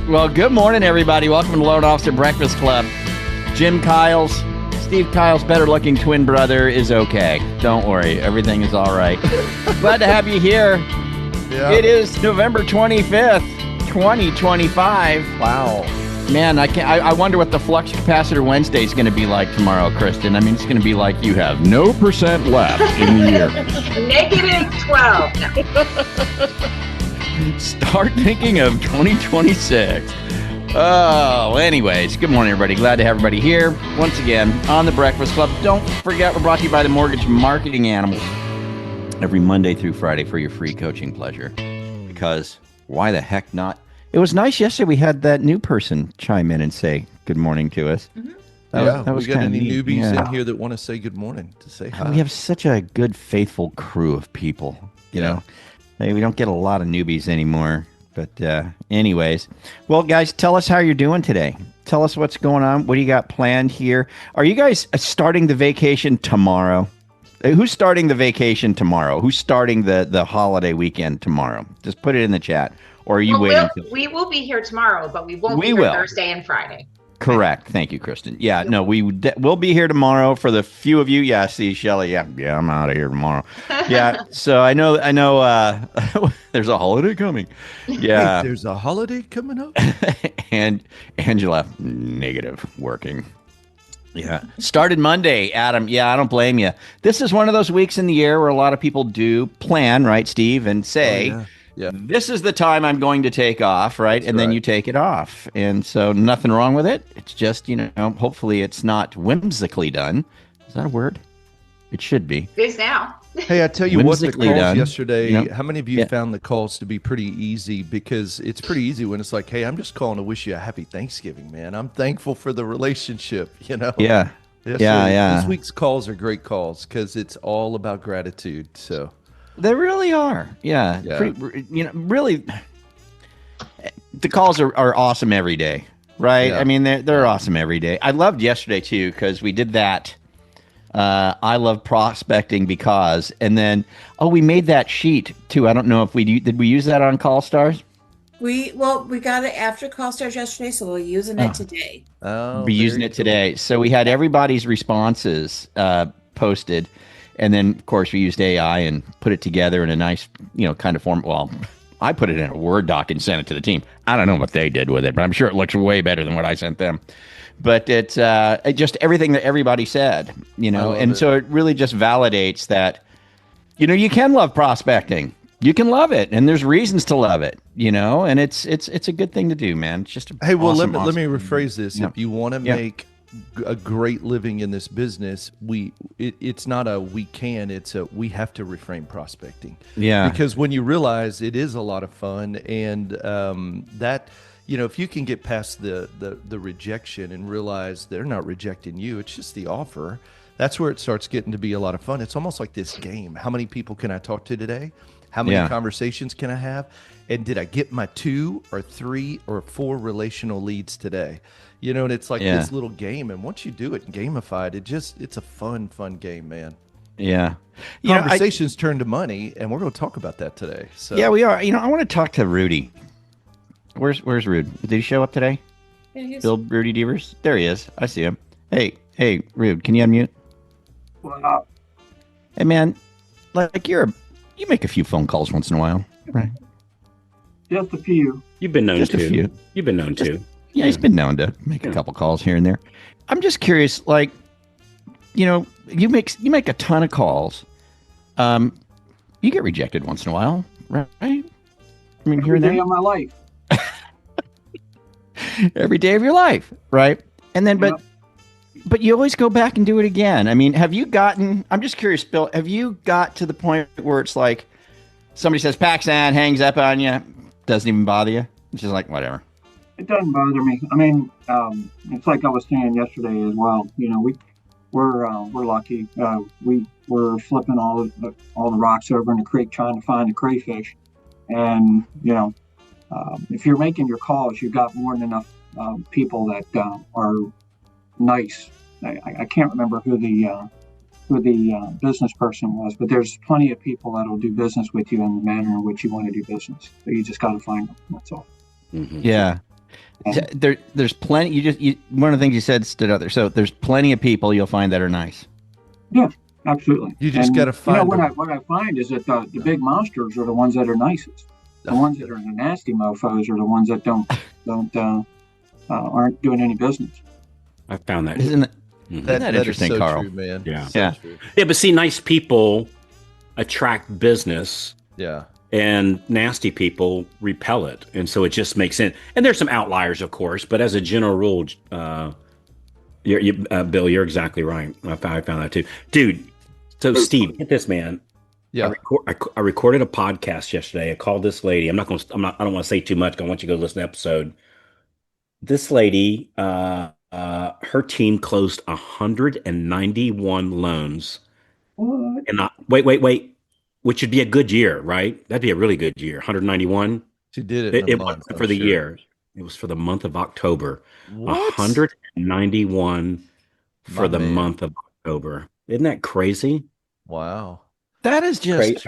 Well, good morning, everybody. Welcome to Loan Officer Breakfast Club. Steve Kyle's better-looking twin brother is okay. Don't worry. Everything is all right. Glad to have you here. Yeah. It is November 25th, 2025. Wow. Man, I wonder what the Flux Capacitor Wednesday is going to be like tomorrow, Kristen. I mean, it's going to be like you have no percent left in the year. Negative 12. Start thinking of 2026. Oh, anyways, good morning, everybody. Glad to have everybody here once again on the Breakfast Club. Don't forget, we're brought to you by the Mortgage Marketing Animals every Monday through Friday for your free coaching pleasure. Because why the heck not? It was nice yesterday. We had that new person chime in and say good morning to us. Mm-hmm. That was we got any neat. newbies in here that want to say good morning, to say hi? We have such a good, faithful crew of people, you know. Hey, we don't get a lot of newbies anymore. But anyways, well, guys, tell us how you're doing today. Tell us what's going on. What do you got planned here? Are you guys starting the vacation tomorrow? Who's starting the vacation tomorrow? Who's starting the holiday weekend tomorrow? Just put it in the chat. Or are you waiting? We will be here tomorrow, but we won't be here Thursday and Friday. Correct. Thank you, Kristen. Yeah, no, we'll be here tomorrow for the few of you. Yeah, see, Shelly. Yeah, I'm out of here tomorrow. Yeah, so I know. There's a holiday coming. Yeah, there's a holiday coming up. And Angela, negative working. Yeah, started Monday, Adam. Yeah, I don't blame you. This is one of those weeks in the year where a lot of people do plan, right, Steve, and say. Oh, yeah. Yeah. This is the time I'm going to take off, right? That's and then you take it off. And so nothing wrong with it. It's just, hopefully it's not whimsically done. Is that a word? It should be. It is now. Hey, I tell you what, the calls done. Yesterday, how many of you found the calls to be pretty easy? Because it's pretty easy when it's like, hey, I'm just calling to wish you a happy Thanksgiving, man. I'm thankful for the relationship, Yeah. This week's calls are great calls because it's all about gratitude, so. They really are. Yeah. Really, the calls are awesome every day, right? Yeah. I mean, they're awesome every day. I loved yesterday, too, because we did that. I love prospecting because, and then, we made that sheet, too. I don't know if did we use that on Call Stars? We got it after Call Stars yesterday, so we're using it today. Oh, we're using it today. So we had everybody's responses posted. And then, of course, we used AI and put it together in a nice, kind of form. Well, I put it in a Word doc and sent it to the team. I don't know what they did with it, but I'm sure it looks way better than what I sent them. But it's just everything that everybody said, and so it really just validates that, you can love prospecting. You can love it, and there's reasons to love it, and it's a good thing to do, man. It's just let me rephrase this. If you want to make a great living in this business, it's not a we can, it's a we have to reframe prospecting. Yeah, because when you realize it is a lot of fun, and that if you can get past the rejection and realize they're not rejecting you, it's just the offer. That's where it starts getting to be a lot of fun. It's almost like this game. How many people can I talk to today? How many conversations can I have? And did I get my 2 or 3 or 4 relational leads today? And it's like this little game. And once you do it and gamify it, it's a fun game, man. Yeah. Conversations turn to money, and we're going to talk about that today. So yeah, we are. I want to talk to Rudy. Where's Rude? Did he show up today? Yeah, Bill Rudy Devers? There he is. I see him. Hey, Rude, can you unmute? Wow. Hey, man, you make a few phone calls once in a while, right? Just a few. You've been known just to. A few. You've been known to. Yeah, he's been known to make a couple calls here and there. I'm just curious, you make a ton of calls. You get rejected once in a while, right? I mean, here and there. Every day of my life. Every day of your life, right? And then, but you always go back and do it again. I mean, I'm just curious, Bill, have you got to the point where it's like somebody says Paxson, hangs up on you, doesn't even bother you? It's just like, whatever. It doesn't bother me. I mean, it's like I was saying yesterday as well. We're lucky. We're flipping all the rocks over in the creek trying to find the crayfish, and if you're making your calls, you've got more than enough people that are nice. I can't remember who the business person was, but there's plenty of people that will do business with you in the manner in which you want to do business. So you just got to find them. That's all. Mm-hmm. Yeah. There's plenty. One of the things you said stood out there. So there's plenty of people you'll find that are nice. Yeah, absolutely. You just got to find what I find is that the big monsters are the ones that are nicest. The ones that are the nasty mofo's are the ones that aren't doing any business. I found that. Isn't that interesting, is so Carl? True, man. Yeah. So Yeah. true. Yeah, but see, nice people attract business. Yeah. And nasty people repel it, and so it just makes sense. And there's some outliers, of course, but as a general rule, Bill, you're exactly right. I found that too, dude. So Steve, get this, man. Yeah. I recorded a podcast yesterday. I called this lady. I don't want to say too much. I want you to go listen to the episode. This lady, her team closed 191 loans. What? And wait. Which would be a good year, right? That'd be a really good year. 191. She did it. It wasn't for the year. It was for the month of October. What? 191 for the month of October. Isn't that crazy? Wow. That is just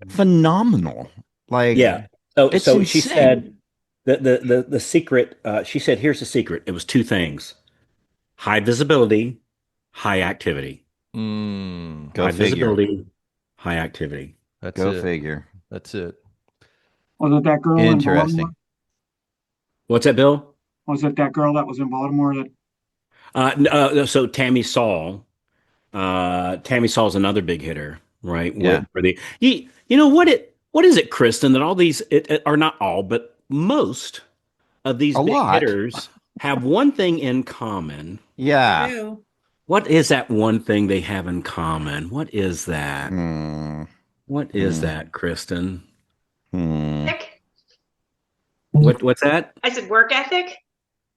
phenomenal. Like, yeah. So insane. she said the secret. She said, "Here's the secret. It was two things: high visibility, high activity. Go high figure. visibility, high activity. Go figure. That's it. Was it that girl in Baltimore? What's that, Bill? Was it that girl that was in Baltimore that? So Tammy Saul. Tammy Saul is another big hitter, right? Yeah. You know what is it, Kristen? That all these are not all, but most of these big hitters have one thing in common. Yeah. What is that one thing they have in common? What is that? What is that, Kristen? Ethic? What's that? I said work ethic.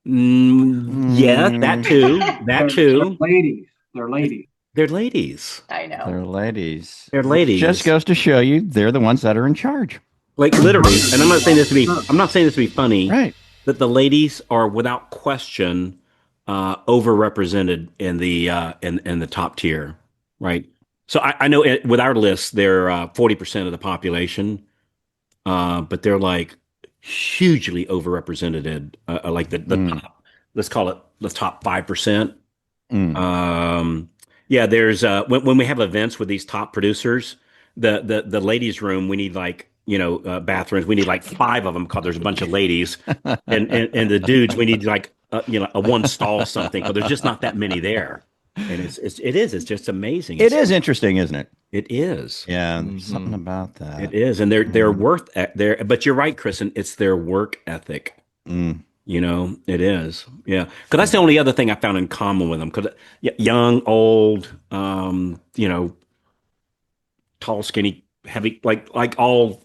Yeah, that too. That too. They're ladies. They're ladies. I know. They're ladies. They're ladies. Just goes to show you they're the ones that are in charge. Like literally, and I'm not saying this to be funny. Right. That the ladies are without question overrepresented in the top tier, right? So I know with our list they're 40% of the population, but they're like hugely overrepresented. Like the top, let's call it the top 5%. Yeah, there's when we have events with these top producers, the ladies' room, we need like bathrooms. We need like 5 of them because there's a bunch of ladies, and the dudes, we need like a one stall something because there's just not that many there. And it's just amazing. It is interesting, isn't it? It is. Yeah, something about that. It is, and they're worth there. But you're right, Kristen. It's their work ethic. It is. Yeah, because that's the only other thing I found in common with them. Because young, old, tall, skinny, heavy, like all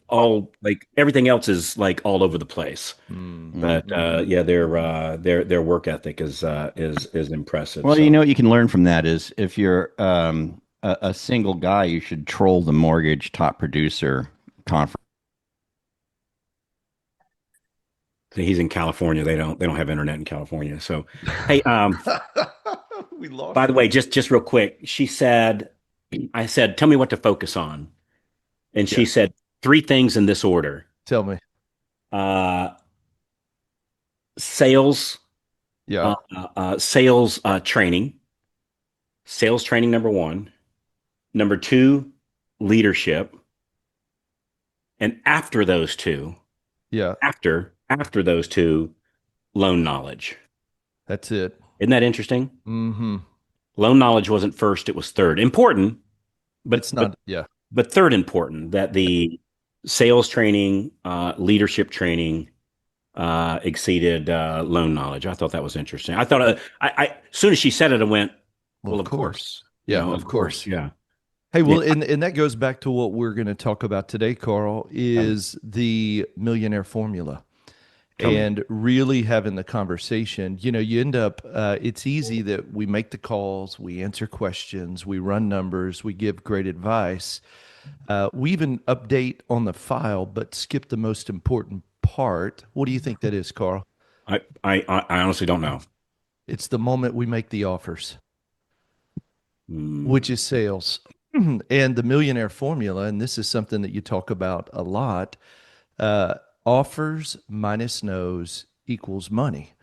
like everything else is like all over the place. But their work ethic is impressive. Well, what you can learn from that is if you're a single guy, you should troll the mortgage top producer conference. He's in California. They don't have internet in California. So, hey, We lost. by the way, just real quick, I said, tell me what to focus on. And she said 3 things in this order. Tell me. Sales. Yeah. Sales training. Sales training, number 1. Number 2, leadership. And after those 2, after those 2, loan knowledge. That's it. Isn't that interesting? Mm-hmm. Loan knowledge wasn't first; it was third. Important, but It's not. But third important that the sales training, leadership training exceeded loan knowledge. I thought that was interesting. I thought I as soon as she said it, I went, well, of course. Yeah, of course. Yeah. Hey, well, and that goes back to what we're going to talk about today, Carl, is the millionaire formula. And really having the conversation. You end up, it's easy that we make the calls, we answer questions, we run numbers, we give great advice. We even update on the file, but skip the most important part. What do you think that is, Carl? I honestly don't know. It's the moment we make the offers, which is sales. And the millionaire formula, and this is something that you talk about a lot, offers minus no's equals money.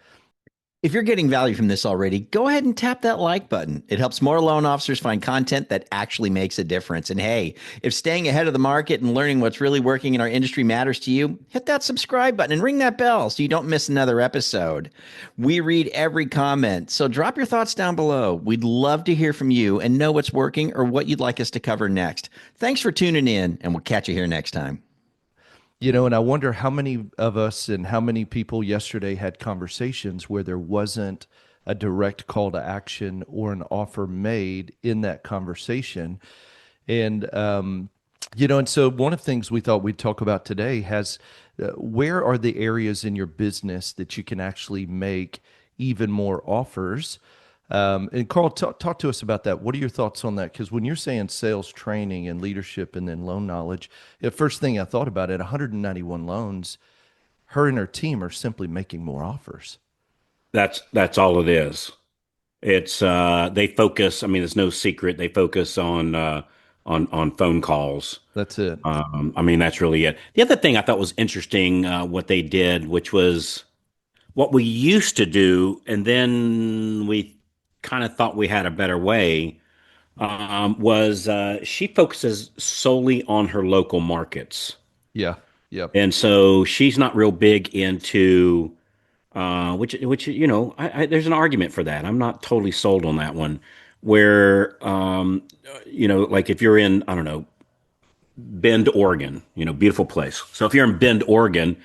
If you're getting value from this already, go ahead and tap that like button. It helps more loan officers find content that actually makes a difference. And hey, if staying ahead of the market and learning what's really working in our industry matters to you, hit that subscribe button and ring that bell so you don't miss another episode. We read every comment, so drop your thoughts down below. We'd love to hear from you and know what's working or what you'd like us to cover next. Thanks for tuning in, and we'll catch you here next time. And I wonder how many of us and how many people yesterday had conversations where there wasn't a direct call to action or an offer made in that conversation. And, and so one of the things we thought we'd talk about today where are the areas in your business that you can actually make even more offers? And Carl, talk to us about that. What are your thoughts on that? Because when you're saying sales training and leadership and then loan knowledge, the first thing I thought about, at 191 loans, her and her team are simply making more offers. That's all it is. It's they focus. I mean, it's no secret. They focus on phone calls. That's it. I mean, that's really it. The other thing I thought was interesting, what they did, which was what we used to do, and then we kind of thought we had a better way, was she focuses solely on her local markets. Yeah. Yep. And so she's not real big into which there's an argument for that. I'm not totally sold on that one. Where like if you're in, I don't know, Bend, Oregon, beautiful place. So if you're in Bend, Oregon,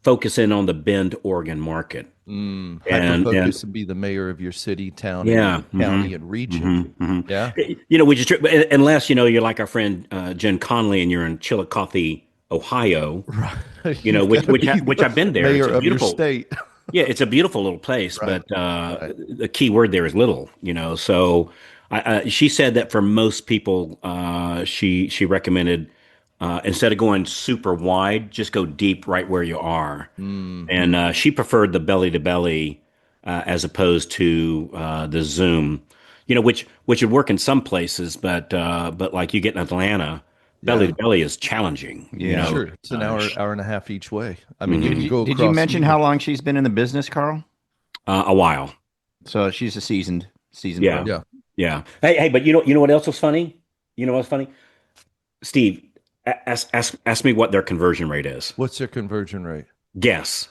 focus in on the Bend, Oregon market. Hyper-focus and be the mayor of your city, town, county, and region. Yeah. Which is true. Unless, you're like our friend Jen Conley and you're in Chillicothe, Ohio, Right. which I've been there. Mayor It's a of your beautiful state. Yeah, it's a beautiful little place, Right. but the key word there is little, So she said that for most people, she recommended instead of going super wide, just go deep right where you are. And she preferred the belly to belly as opposed to the Zoom, which would work in some places, but like you get in Atlanta, belly to belly is challenging. Yeah. Sure. It's an hour and a half each way. I mean, you can go Did you across mention how long she's been in the business, Carl? A while. So she's a seasoned Yeah. pro. Yeah. Yeah. Hey, but you know what else was funny? You know what's funny? Steve, ask me what their conversion rate is. What's their conversion rate? Guess.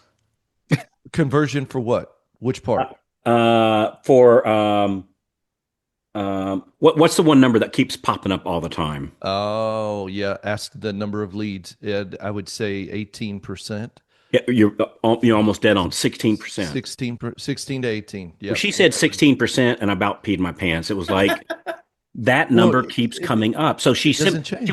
Conversion for what? Which part? What's the one number that keeps popping up all the time? Oh, yeah. Ask the number of leads. Ed, I would say 18%. Yeah, you're almost dead on 16%. 16 to 18. Yeah. Well, she said 16%, and I about peed my pants. It was like that number keeps coming up. So she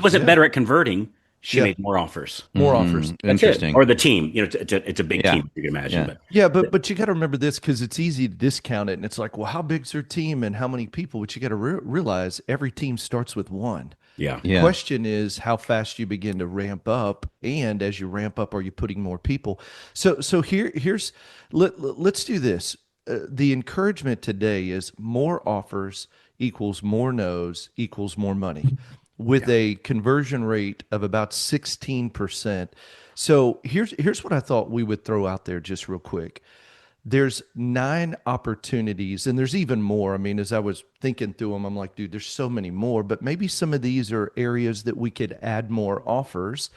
wasn't better at converting. She made more offers. More offers. That's Interesting. it. Or the team. It's a big team, you can imagine. Yeah. But you got to remember this, because it's easy to discount it. And it's like, well, how big's their team and how many people? But you got to realize every team starts with one. Yeah. The question is how fast you begin to ramp up. And as you ramp up, are you putting more people? So let's do this. The encouragement today is more offers equals more no's equals more money, with a conversion rate of about 16%. So here's what I thought we would throw out there just real quick. There's 9 opportunities, and there's even more. I mean, as I was thinking through them, I'm like, dude, there's so many more, but maybe some of these are areas that we could add more offers.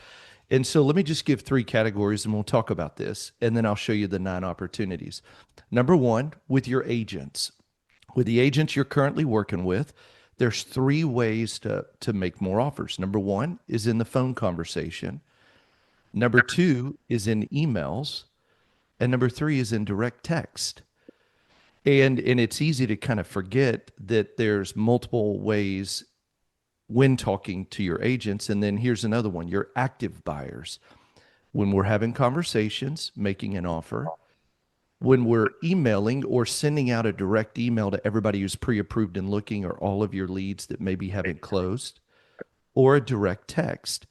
And so let me just give 3 categories and we'll talk about this, and then I'll show you the 9 opportunities. Number 1, with your agents. With the agents you're currently working with, there's 3 ways to make more offers. Number 1 is in the phone conversation. Number 2 is in emails. And number 3 is in direct text. And it's easy to kind of forget that there's multiple ways when talking to your agents. And then here's another one, your active buyers. When we're having conversations, making an offer, when we're emailing or sending out a direct email to everybody who's pre-approved and looking, or all of your leads that maybe haven't closed, or a direct text.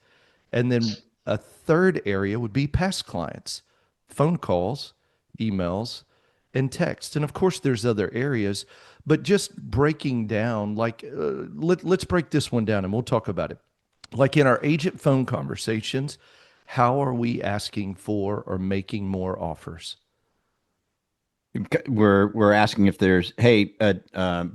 And then a third area would be past clients, phone calls, emails, and text. And of course, there's other areas, but just breaking down, like let's break this one down and we'll talk about it. Like in our agent phone conversations, how are we asking for or making more offers? We're asking if there's, hey,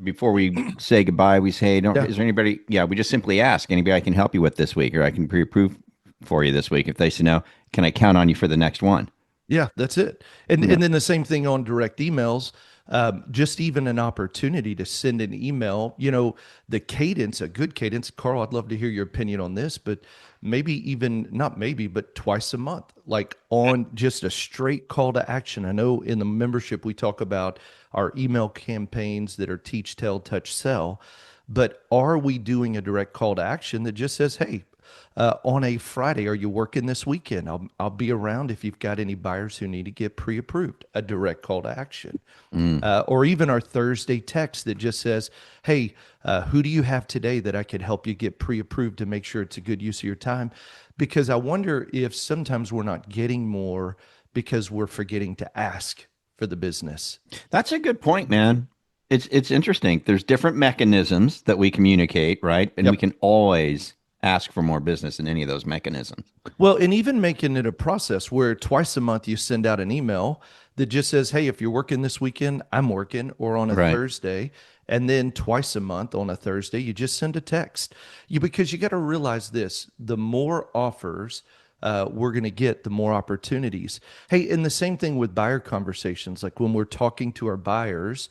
before we say goodbye, we say, no, Yeah. is there anybody? Yeah, we just simply ask anybody I can help you with this week, or I can pre-approve for you this week. If they say no, can I count on you for the next one? Yeah, that's it. And Yeah. and then the same thing on direct emails. Just even an opportunity to send an email. The cadence, a good cadence. Carl, I'd love to hear your opinion on this, but maybe even not maybe, but twice a month, like on just a straight call to action. I know in the membership we talk about our email campaigns that are teach, tell, touch, sell, but are we doing a direct call to action that just says, "Hey, on a Friday, are you working this weekend? I'll be around if you've got any buyers who need to get pre-approved." A direct call to action, Mm. or even our Thursday text that just says, "Hey, who do you have today that I could help you get pre-approved to make sure it's a good use of your time?" Because I wonder if sometimes we're not getting more because we're forgetting to ask for the business. That's a good point, man. It's interesting. There's different mechanisms that we communicate, right? And we Yep. can always ask for more business in any of those mechanisms. Well, and even making it a process where twice a month you send out an email that just says, "Hey, if you're working this weekend, I'm working," or on a Right. Thursday. And then twice a month on a Thursday, you just send a text. Because you got to realize this: the more offers we're going to get, the more opportunities. Hey, and the same thing with buyer conversations. Like when we're talking to our buyers,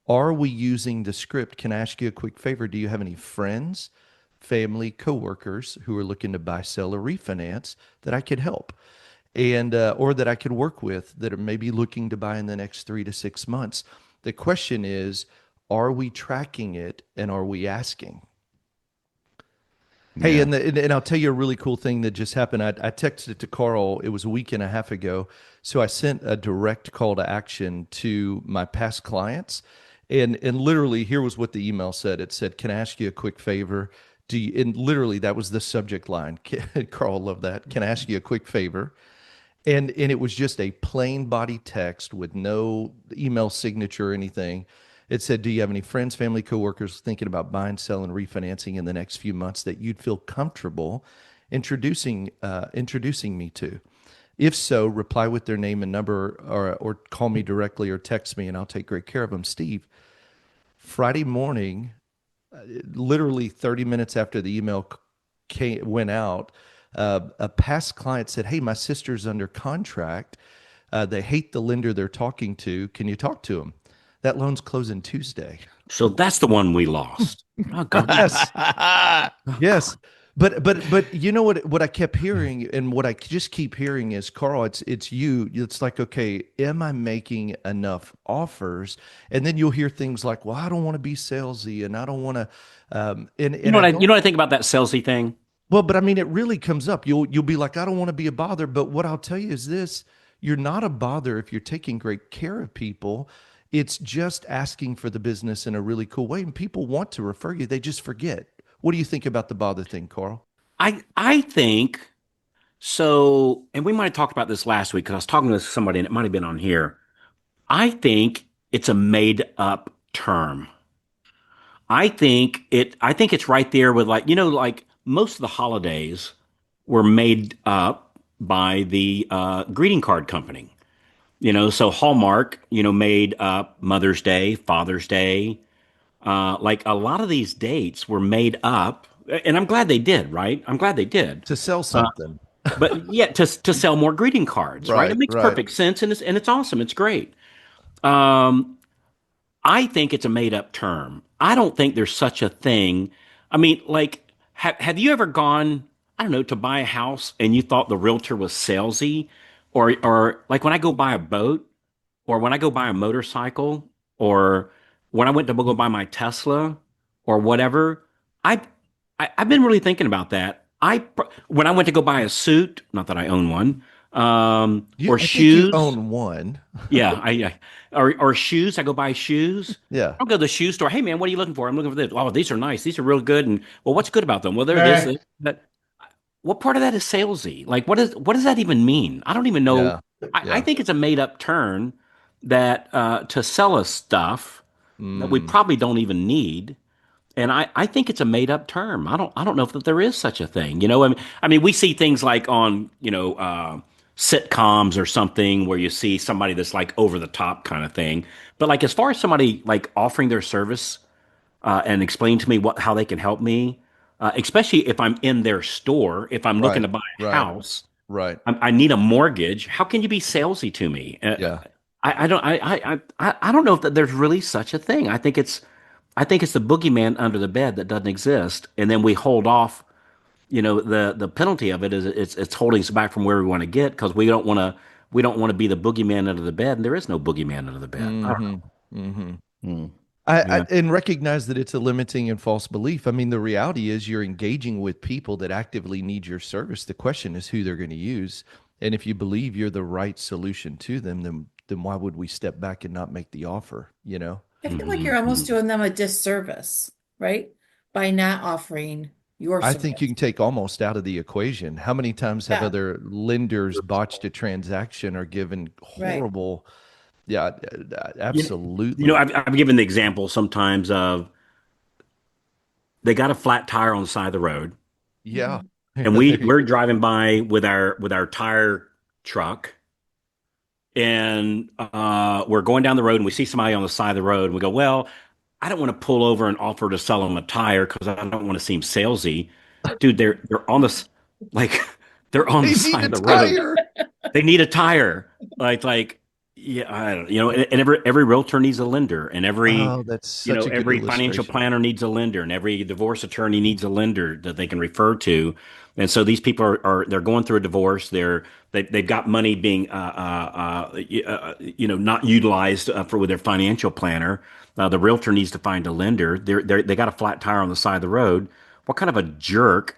are we using the script? Can I ask you a quick favor? Do you have any friends, family, coworkers who are looking to buy, sell, or refinance that I could help, and or that I could work with that are maybe looking to buy in the next 3 to 6 months? The question is, are we tracking it and are we asking? Hey, Yeah. and I'll tell you a really cool thing that just happened. I texted it to Carl. It was a week and a half ago. So I sent a direct call to action to my past clients. And literally, here was what the email said. It said, "Can I ask you a quick favor? Do you," and literally, that was the subject line. Carl loved that. "Can I ask you a quick favor?" And it was just a plain body text with no email signature or anything. It said, "Do you have any friends, family, coworkers thinking about buying, selling, refinancing in the next few months that you'd feel comfortable introducing me to? If so, reply with their name and number, or call me directly or text me, and I'll take great care of them." Steve, Friday morning, literally 30 minutes after the email went out, a past client said, "Hey, my sister's under contract. They hate the lender they're talking to. Can you talk to them?" That loan's closing Tuesday. So that's the one we lost. Oh, God. Yes, yes. But you know what I kept hearing, and what I just keep hearing is, "Carl, it's you. It's like, okay, am I making enough offers?" And then you'll hear things like, "Well, I don't want to be salesy, and I don't want to," You and know I what don't. I think about that salesy thing? Well, but I mean, it really comes up. You'll be like, "I don't want to be a bother." But what I'll tell you is this: you're not a bother if you're taking great care of people. It's just asking for the business in a really cool way, and people want to refer you. They just forget. What do you think about the bother thing, Carl? I think so, and we might have talked about this last week because I was talking to somebody and it might have been on here. I think it's a made up term. I think it's right there with, like, like most of the holidays were made up by the greeting card company. So Hallmark, made up Mother's Day, Father's Day. Like a lot of these dates were made up, and I'm glad they did, right? I'm glad they did. To sell something. But yeah, to sell more greeting cards, right? It Right, makes right. perfect sense, and it's awesome. It's great. Um, I think it's a made up term. I don't think there's such a thing. I mean, like, have you ever gone, I don't know, to buy a house and you thought the realtor was salesy, or like when I go buy a boat, or when I go buy a motorcycle, or when I went to go buy my Tesla, or whatever. I, I've been really thinking about that. When I went to go buy a suit, not that I own one, or I think you shoes. own one. Yeah, or shoes. I go buy shoes. Yeah. I'll go to the shoe store. "Hey, man, what are you looking for?" "I'm looking for this." "Oh, these are nice. These are real good." And, well, what's good about them? "Well, they're this, Right. this, that." What part of that is salesy? Like, what does that even mean? I don't even know. Yeah. I Yeah. think it's a made up term that to sell us stuff that we Mm. probably don't even need. And I think it's a made up term. I don't know if that there is such a thing. I mean, we see things like on, sitcoms or something where you see somebody that's like over the top kind of thing. But like as far as somebody like offering their service and explain to me how they can help me, especially if I'm in their store, if I'm looking Right. to buy a Right. house, Right. I need a mortgage. How can you be salesy to me? Yeah. I don't know if that there's really such a thing. I think it's the boogeyman under the bed that doesn't exist, and then we hold off. You know, the penalty of it is it's holding us back from where we want to get because we don't want to be the boogeyman under the bed, and there is no boogeyman under the bed. I don't Mm-hmm. Mm-hmm. Mm. I know. and recognize that it's a limiting and false belief. I mean, the reality is you're engaging with people that actively need your service. The question is who they're going to use, and if you believe you're the right solution to them, then why would we step back and not make the offer? You know. I feel like Mhm, you're almost mhm. doing them a disservice, right? By not offering your I think you service. can take almost out of the equation. How many times have Yeah, other lenders botched a transaction or given right. horrible? Yeah, You, you know, absolutely. I've given the example sometimes of they got a flat tire on the side of the road, Yeah. Mhm. and Yeah, there you we're driving by with our tire truck, and we're going down the road, and we see somebody on the side of the road, and we go, well, I don't want to pull over and offer to sell them a tire because I don't want to seem salesy. Dude, they're on this like they're on the they need side a of the road. tire. They need a tire. Like yeah, I don't, you know, and every realtor needs a lender, and Oh, that's such a good every financial illustration. planner needs a lender, and every divorce attorney needs a lender that they can refer to. And so these people they're going through a divorce. They've got money being you know, not utilized for with their financial planner. The realtor needs to find a lender. They got a flat tire on the side of the road. What kind of a jerk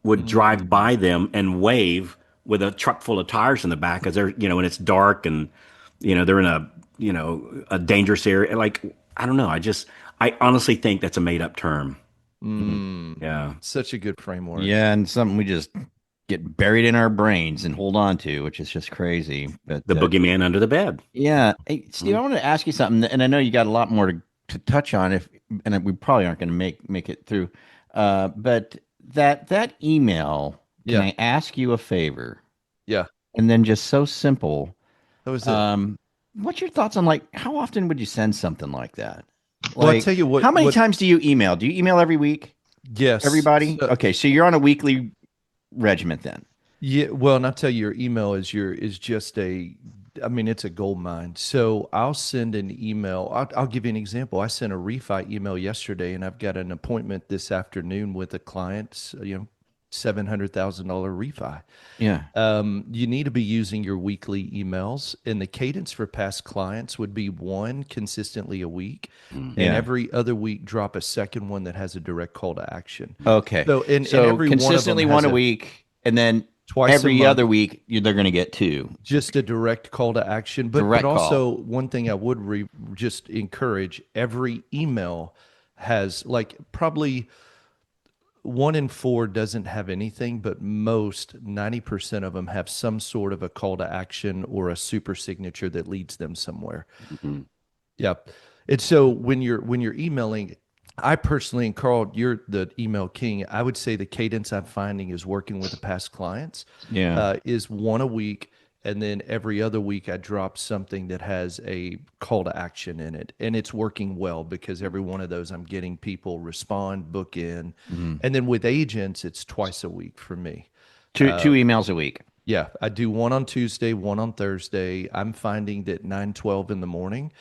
would drive Mm, by them and wave with a truck full of tires in the back because they're, you know, and it's dark and, you know, they're in a, you know, a dangerous area. Like, I don't know. I honestly think that's a made up term. Mm. mm. Yeah. Such a good framework. Yeah, and something we just get buried in our brains and hold on to, which is just crazy. But The boogeyman under the bed. yeah, hey, Steve, I Mhm. want to ask you something, and I know you got a lot more to touch on, if and we probably aren't going to make it through. But that email, can Yeah. I ask you a favor? Yeah. And then just so simple. That was it. Um, what's your thoughts on, like, how often would you send something like that? Well, I'll Like, tell you how many what, times do you email? Do you email every week? yes. Everybody? So, Okay, so you're on a weekly regiment then. yeah, well, and I'll tell you, your email is just I mean, it's a gold mine. So I'll send an email. I'll give you an example. I sent a refi email yesterday, and I've got an appointment this afternoon with a client, you know, $700,000 refi. Yeah. You need to be using your weekly emails, and the cadence for past clients would be one consistently a week, and Yeah. every other week drop a second one that has a direct call to action. Okay. So, and So every one of them consistently has one a a week, and then twice a every month, other week they're going to get two. just a direct call to action. But Direct call. also one thing I would just encourage: every email has, like, probably one in four doesn't have anything, but most 90% of them have some sort of a call to action or a super signature that leads them somewhere. Mhm. Yeah. And so when you're emailing, I personally, and Carl, you're the email king. I would say the cadence I'm finding is working with the past clients, Yeah. is one a week, and then every other week I drop something that has a call to action in it, and it's working well because every one of those I'm getting people respond, book in, Mhm. and then with agents it's twice a week for me. Two emails a week. Yeah, I do one on Tuesday, one on Thursday. I'm finding that 9:12 in the morning,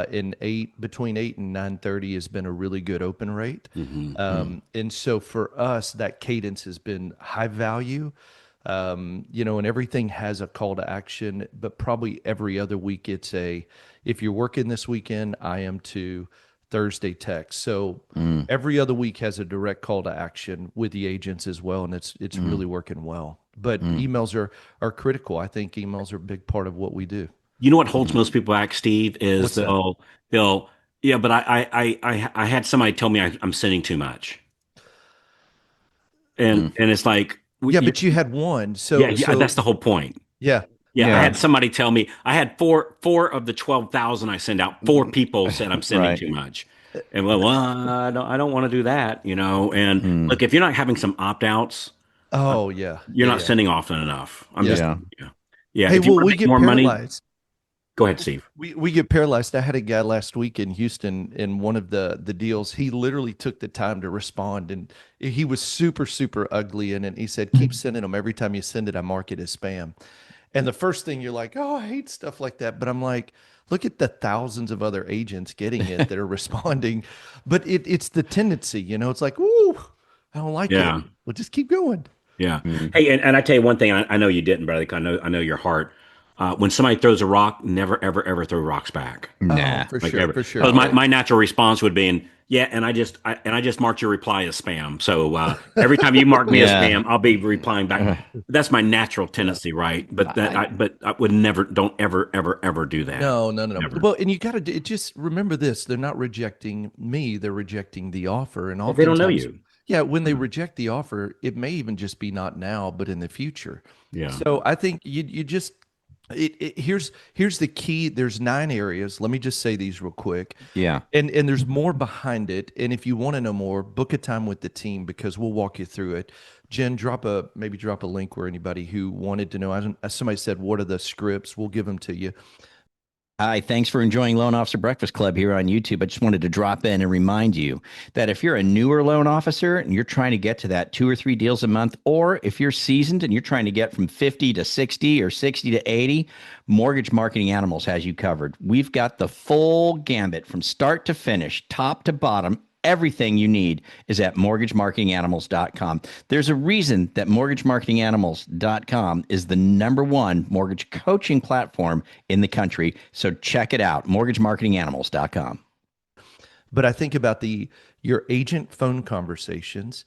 in eight between 8 and 9:30 has been a really good open rate. Mhm. And so for us, that cadence has been high value. You know, and everything has a call to action, but probably every other week it's a, if you're working this weekend, I am too, Thursday text. So Mm. every other week has a direct call to action with the agents as well, and it's Mm. really working well. But Mm. emails are critical. I think emails are a big part of what we do. You know what holds Mm. most people back, Steve, is What's that? they'll yeah, but I had somebody tell me I'm sending too much, Mm. and it's like Yeah, but you had one. yeah, So yeah, that's the whole point. yeah. Yeah, I Yeah. had somebody tell me I had four of the 12,000 I send out. Four people said I'm sending Right. too much, and well, I don't want to do that, you know. And Mm. look, if you're not having some opt outs, Oh yeah. you're Yeah, not yeah. sending often enough. I'm Yeah. just Yeah. yeah. Yeah. Hey, If you well, want we to make get more money, paralyzed. go ahead, Steve. We get paralyzed. I had a guy last week in Houston in one of the deals. He literally took the time to respond, and he was super ugly in it. He said, "Keep sending them. Every time you send it, I mark it as spam." And the first thing you're like, "Oh, I hate stuff like that," but I'm like, look at the thousands of other agents getting it that are responding. But it's the tendency, it's like, "Ooh, I don't like it." Yeah. Well, just keep going. Yeah. Mm. Hey, and I tell you one thing, I know you didn't, but I know your heart. When somebody throws a rock, never, ever, ever throw rocks back. Oh, Nah. for Like sure, ever. for sure. Because my natural response would be, yeah, and I just marked your reply as spam. So every time you mark me as Yeah. spam, I'll be replying back. Uh, That's my natural tendency, right? But I, I would never, don't ever, ever, ever do that. No, no, no, no. Never. Well, and you got to just remember this: they're not rejecting me; they're rejecting the offer. And Well, they don't know oftentimes, you. yeah, when they reject the offer, it may even just be not now, but in the future. Yeah. So I think you just here's the key. There's 9 areas. Let me just say these real quick. yeah. And there's more behind it. And if you want to know more, book a time with the team because we'll walk you through it. Jen, maybe drop a link where anybody who wanted to know. Somebody said, "What are the scripts?" We'll give them to you. Hi, thanks for enjoying Loan Officer Breakfast Club here on YouTube. I just wanted to drop in and remind you that if you're a newer loan officer and you're trying to get to that 2 or 3 deals a month, or if you're seasoned and you're trying to get from 50 to 60 or 60 to 80, Mortgage Marketing Animals has you covered. We've got the full gambit from start to finish, top to bottom. Everything you need is at mortgagemarketinganimals.com. There's a reason that mortgagemarketinganimals.com is the #1 mortgage coaching platform in the country. So check it out, mortgagemarketinganimals.com. But I think about your agent phone conversations,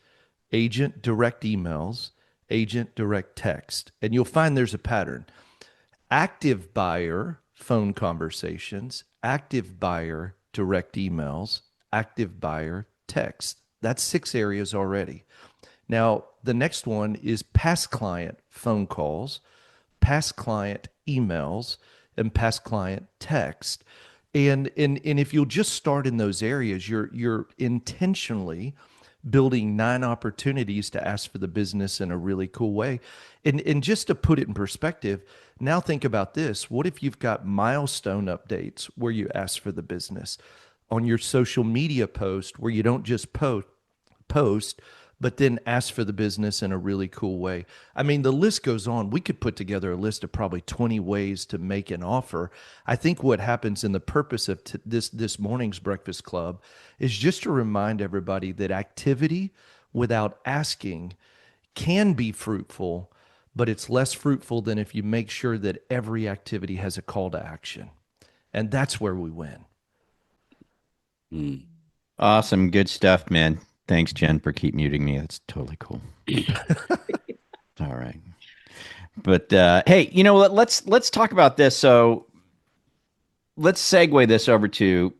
agent direct emails, agent direct text, and you'll find there's a pattern. Active buyer phone conversations, active buyer direct emails, active buyer text. That's 6 areas already. Now, the next one is past client phone calls, past client emails, and past client text. And if you'll just start in those areas, you're intentionally building 9 opportunities to ask for the business in a really cool way. And just to put it in perspective, now think about this. What if you've got milestone updates where you ask for the business on your social media post where you don't just post, but then ask for the business in a really cool way. I mean, the list goes on. We could put together a list of probably 20 ways to make an offer. I think what happens in the purpose of this morning's Breakfast Club is just to remind everybody that activity without asking can be fruitful, but it's less fruitful than if you make sure that every activity has a call to action. And that's where we win. Awesome. Good stuff, man. Thanks, Jen, for keep muting me. That's totally cool. All right. But hey, let's talk about this. So let's segue this over to,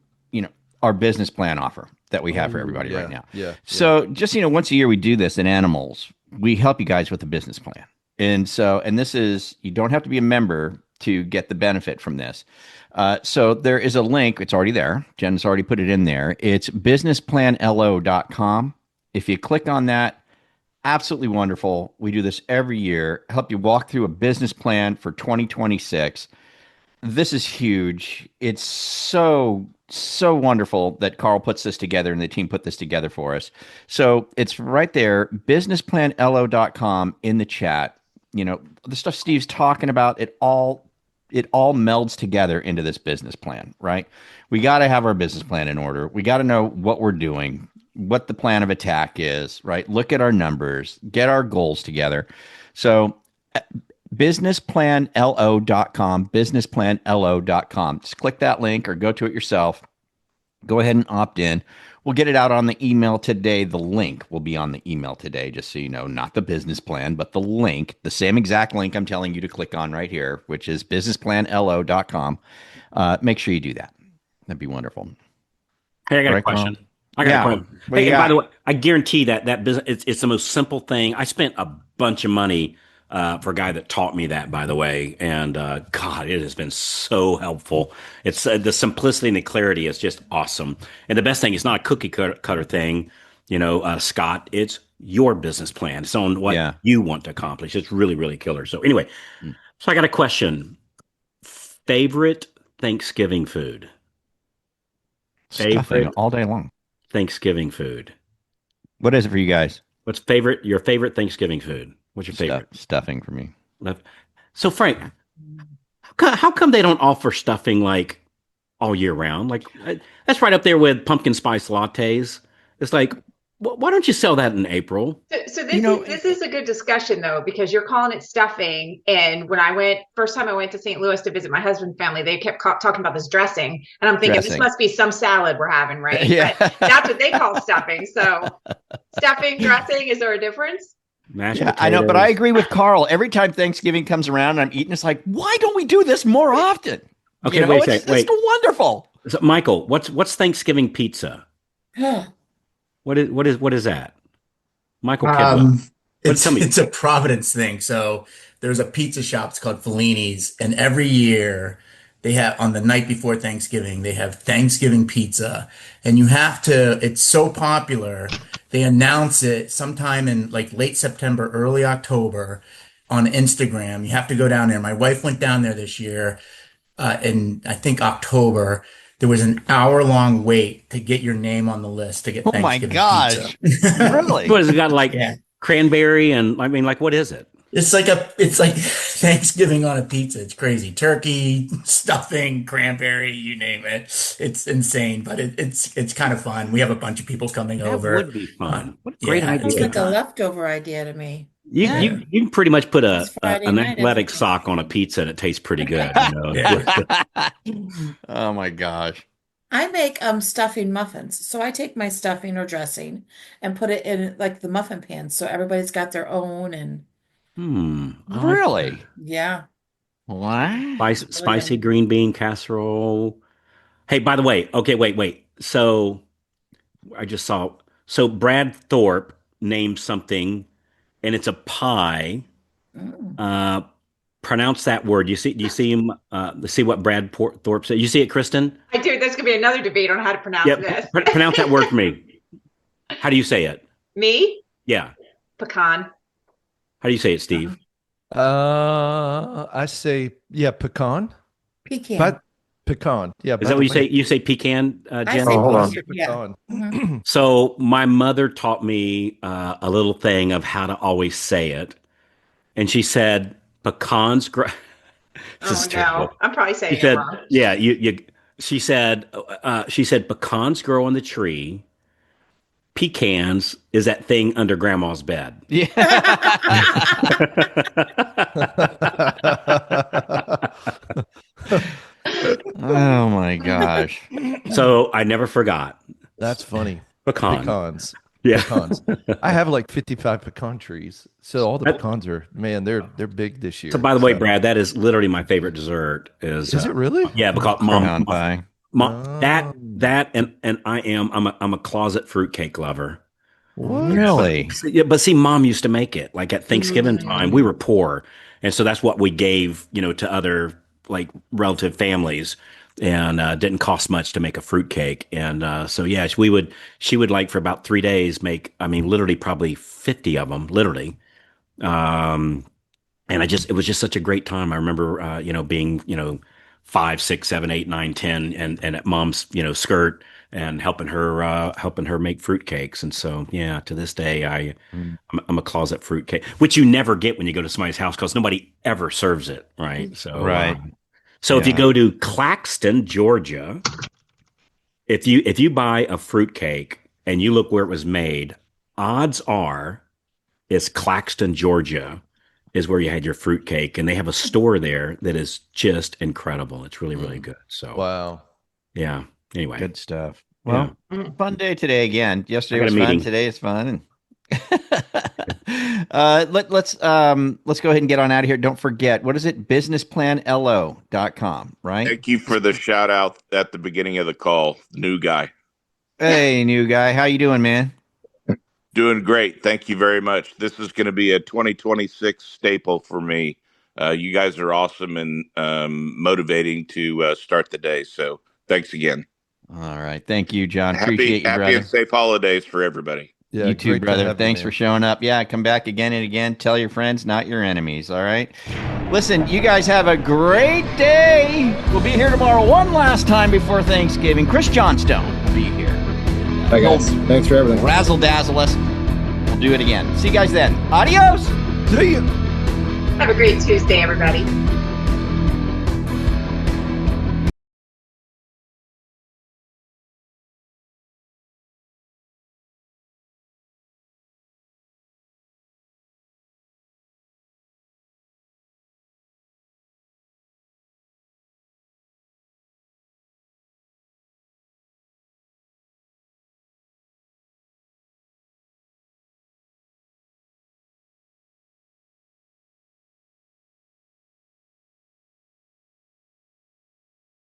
our business plan offer that we have for everybody right now. Yeah. So just, once a year we do this in Animals. We help you guys with a business plan. And this is, you don't have to be a member to get the benefit from this. So there is a link. It's already there. Jen's already put it in there. It's businessplanlo.com. If you click on that, absolutely wonderful. We do this every year. Help you walk through a business plan for 2026. This is huge. It's so wonderful that Carl puts this together and the team put this together for us. So it's right there, businessplanlo.com in the chat. The stuff Steve's talking about, it all melds together into this business plan, right? We got to have our business plan in order. We got to know what we're doing, what the plan of attack is, right? Look at our numbers, get our goals together. So businessplanlo.com, businessplanlo.com. Just click that link or go to it yourself. Go ahead and opt in. We'll get it out on the email today. The link will be on the email today, just so you know, not the business plan, but the link, the same exact link I'm telling you to click on right here, which is businessplanlo.com. Make sure you do that. That'd be wonderful. Hey, I got a Right, question. Carl? I got Yeah. a question. What do Hey, you and by got? the way, I guarantee that business, it's the most simple thing. I spent a bunch of money for a guy that taught me that, by the way. And God, it has been so helpful. It's the simplicity and the clarity is just awesome. And the best thing, it's not a cookie cutter thing, Scott. It's your business plan. It's on what Yeah. you want to accomplish. It's really, really killer. So anyway, So I got a question. Favorite Thanksgiving food? Stuffing Favorite all day long. Thanksgiving food? What is it for you guys? What's your favorite Thanksgiving food? What's your favorite? Stuffing for me. So Frank, how come they don't offer stuffing like all year round? Like that's right up there with pumpkin spice lattes. It's like, why don't you sell that in April? So this is a good discussion though, because you're calling it stuffing. And when first time I went to St. Louis to visit my husband's family, they kept talking about this dressing. And I'm thinking this must be some salad we're having, right? Yeah. But that's what they call stuffing. So stuffing, dressing, is there a difference? Mashed potatoes. I know, but I agree with Carl. Every time Thanksgiving comes around and I'm eating, it's like, why don't we do this more often? Okay, wait a second. It's wonderful. So, Michael, what's Thanksgiving pizza? What is that? Michael Kidwell. It's a Providence thing. So there's a pizza shop. It's called Fellini's, and every year they have on the night before Thanksgiving they have Thanksgiving pizza, and you have to. It's so popular. They announce it sometime in like late September, early October on Instagram. You have to go down there. My wife went down there this year in I think October. There was an hour-long wait to get your name on the list to get Thanksgiving gosh. pizza. Really? What has it got like cranberry and I mean like what is it? It's like Thanksgiving on a pizza. It's crazy. Turkey, stuffing, cranberry, you name it. It's insane, but it's kind of fun. We have a bunch of people coming over. That would be fun. What a great Sounds idea. like a leftover idea to me. You can pretty much put It's Friday an night, athletic everything. sock on a pizza and it tastes pretty good. Oh my gosh. I make stuffing muffins. So I take my stuffing or dressing and put it in like the muffin pans. So everybody's got their own and Really? yeah. What? Spicy green bean casserole. Hey, by the way, okay, wait. So I just saw. So Brad Thorpe named something, and it's a pie. Mm. Pronounce that word. Do you see him? See what Thorpe said. You see it, Kristen? I do. There's going to be another debate on how to pronounce this. Pronounce that word for me. How do you say it? Me? Yeah. Pecan. How do you say it, Steve? I say pecan. Pecan. But pecan. Yeah. Is that what you say? You say pecan, I Jen? say hold on. pecan. Yeah. Pecan. Mhm. So my mother taught me a little thing of how to always say it, and she said pecans grow. This is terrible. No, I'm probably saying She said, it wrong. "Yeah, you." She said pecans grow on the tree. Pecans is that thing under grandma's bed. Yeah. Oh my gosh. So I never forgot. That's funny. Pecan. Pecans. Yeah. Pecans. I have like 55 pecan trees. So all the pecans are, man, they're big this year. So by the way, Brad, that is literally my favorite dessert. Is it really? Yeah, because Pecan pie. that and I'm a closet fruitcake lover. What? Really? Yeah, but see, Mom used to make it like at Thanksgiving time. We were poor, and so that's what we gave, to other like relative families, and didn't cost much to make a fruitcake. And so yeah, she would like for about 3 days make, I mean, literally probably 50 of them, literally. Um, and it was just such a great time. I remember, being, 5, 6, 7, 8, 9, 10, and at Mom's, skirt and helping her make fruitcakes. And so, yeah, to this day, I'm a closet fruitcake, which you never get when you go to somebody's house because nobody ever serves it, right? So, Right. So if you go to Claxton, Georgia, if you buy a fruitcake and you look where it was made, odds are it's Claxton, Georgia, is where you had your fruitcake, and they have a store there that is just incredible. It's really, really good. So, Wow. yeah. Anyway, Good stuff. Well, fun day today again. Yesterday was fun. meeting. Today is fun. Let's go ahead and get on out of here. Don't forget, what is it? businessplanlo.com, right? Thank you for the shout out at the beginning of the call, new guy. Hey, new guy. How you doing, man? Doing great. Thank you very much. This is going to be a 2026 staple for me. You guys are awesome and motivating to start the day. So thanks again. All right. Thank you, John. Appreciate you, Happy brother. and safe holidays for everybody. Yeah, You too, great to brother. have you, Thanks man. for showing up. Yeah, come back again and again. Tell your friends, not your enemies. All right. Listen, you guys have a great day. We'll be here tomorrow one last time before Thanksgiving. Chris Johnstone will be here. Hi, guys. Thanks for everything. Razzle dazzle us. We'll do it again. See you guys then. Adios. See you. Have a great Tuesday, everybody.